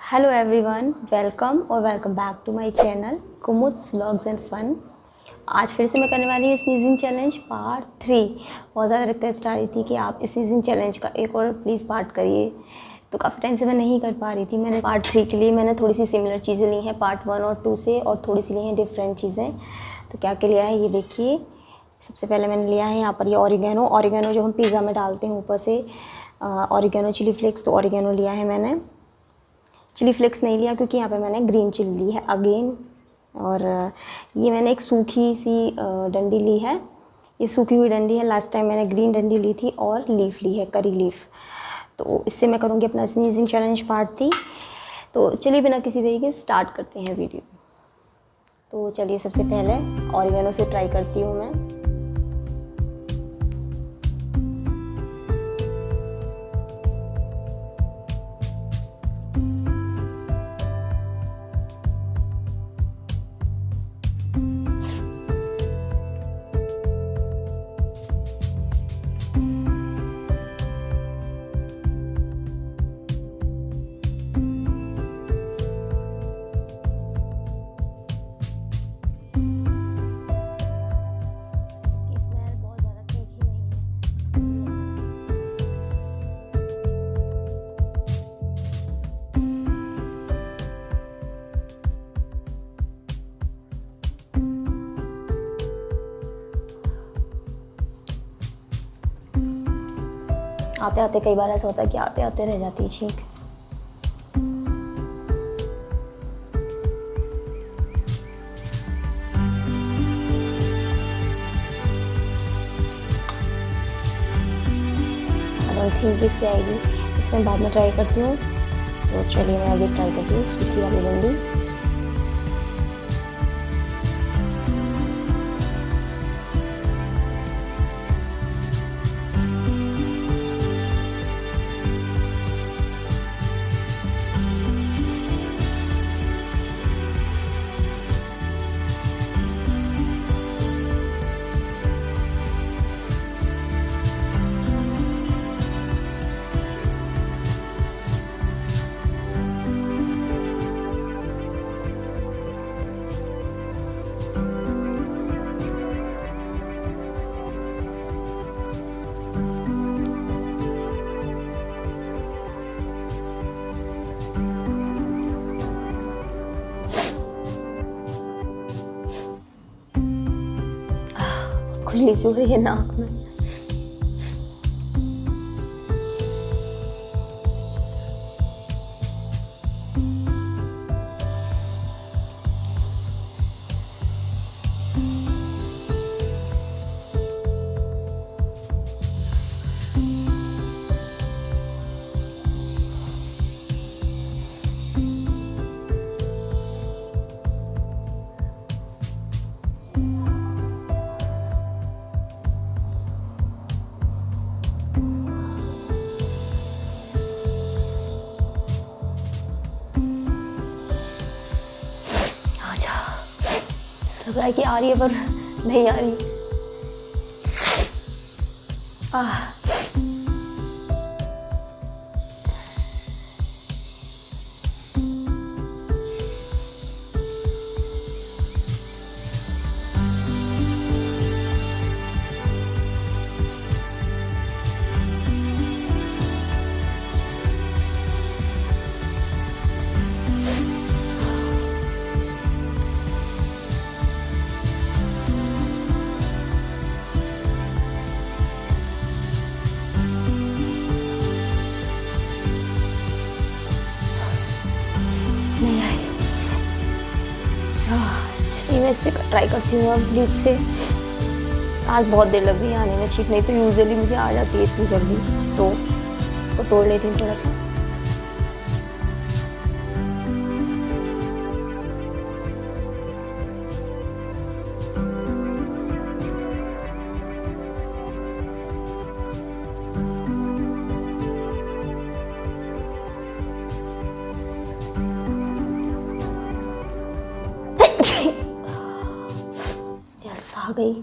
Hello everyone, welcome और welcome back to my channel Kumud's vlogs and fun. आज फिर से मैं करने वाली हूँ स्नीजिंग चैलेंज पार्ट 3। बहुत ज़्यादा रिक्वेस्ट आ रही थी कि आप स्नीजिंग चैलेंज का एक और प्लीज़ पार्ट करिए, तो काफ़ी टाइम से मैं नहीं कर पा रही थी। मैंने पार्ट 3 के लिए मैंने थोड़ी सी सिमिलर चीज़ें ली हैं पार्ट 1 और 2 से, और थोड़ी सी ली हैं डिफरेंट चीज़ें। तो क्या क्या लिया है ये देखिए। सबसे पहले मैंने लिया है यहाँ पर ये ऑरिगेनो जो हम पिज़्ज़ा में डालते हैं ऊपर से, ऑरिगेनो चिली फ्लेक्स। तो ऑरिगेनो लिया है मैंने, चिली फ्लेक्स नहीं लिया क्योंकि यहाँ पे मैंने ग्रीन चिली ली है अगेन। और ये मैंने एक सूखी सी डंडी ली है, ये सूखी हुई डंडी है। लास्ट टाइम मैंने ग्रीन डंडी ली थी और लीफ ली है, करी लीफ। तो इससे मैं करूँगी अपना स्नीजिंग चैलेंज पार्ट 3। तो चलिए बिना किसी देरी के स्टार्ट करते हैं वीडियो। तो चलिए सबसे पहले ऑरिगेनो से ट्राई करती हूँ मैं। आते आते कई बार ऐसा होता है कि आते आते रह जाती है छींक। आई डोंट थिंक इससे आएगी, इसमें बाद में ट्राई करती हूँ। तो चलिए मैं अभी ट्राई करती हूँ सूखी वाली डंडी। खुजली सी हो रही है नाक में। लग रहा है कि आ रही है पर नहीं आ रही। नहीं आई। चलिए मैं इससे ट्राई करती हूँ अब लीफ से। आज बहुत देर लग रही है आने में छींक, नहीं तो यूजुअली मुझे आ जाती है इतनी जल्दी। तो इसको तोड़ लेती हूँ थोड़ा सा। यस, आ गई।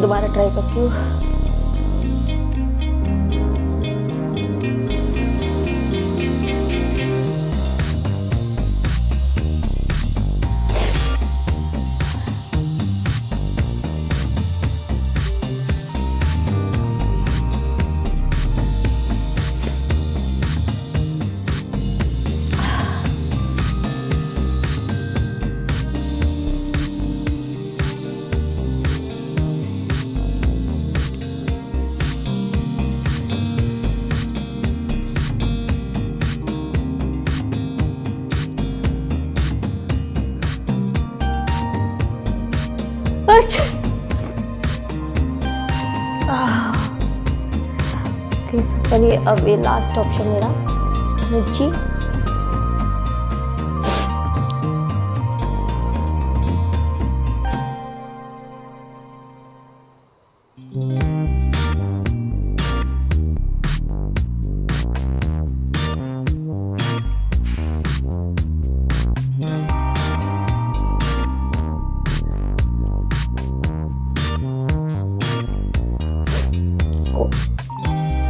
दोबारा ट्राई करती हूँ। अच्छा चलिए, अब ये लास्ट ऑप्शन मेरा मिर्ची।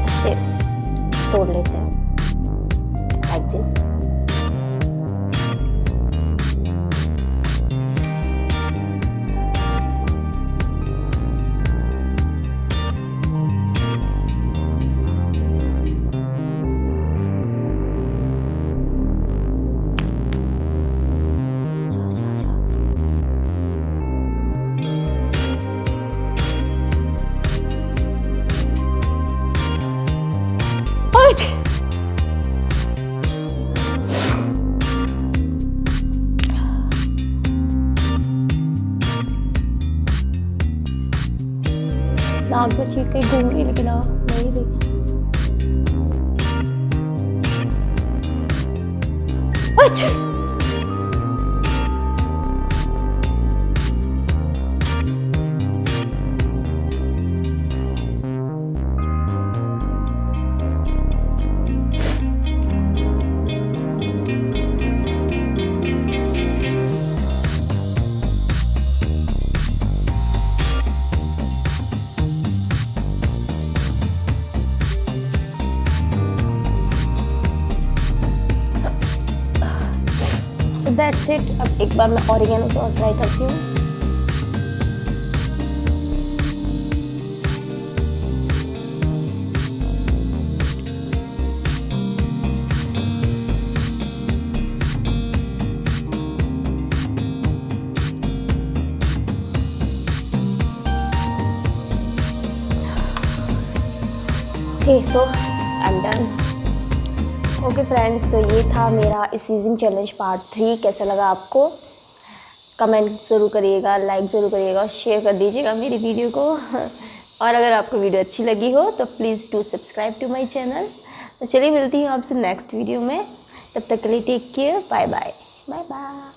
ऐसे तोड़ लेते हैं लाइक दिस। नाक में चीख कहीं घूम रही, लेकिन नहीं रही। अच्छा सो दैट्स इट। अब एक बार मैं ऑरिगेनो से और ट्राई करती हूँ। Okay so I am done. Okay friends, तो ये था मेरा स्नीजिंग चैलेंज पार्ट 3। कैसा लगा आपको? कमेंट ज़रूर करिएगा, लाइक ज़रूर करिएगा, शेयर कर दीजिएगा मेरी वीडियो को। और अगर आपको वीडियो अच्छी लगी हो तो please do subscribe to my channel. तो चलिए मिलती हूँ आपसे नेक्स्ट वीडियो में। तब तक के लिए take care, bye bye. Bye bye.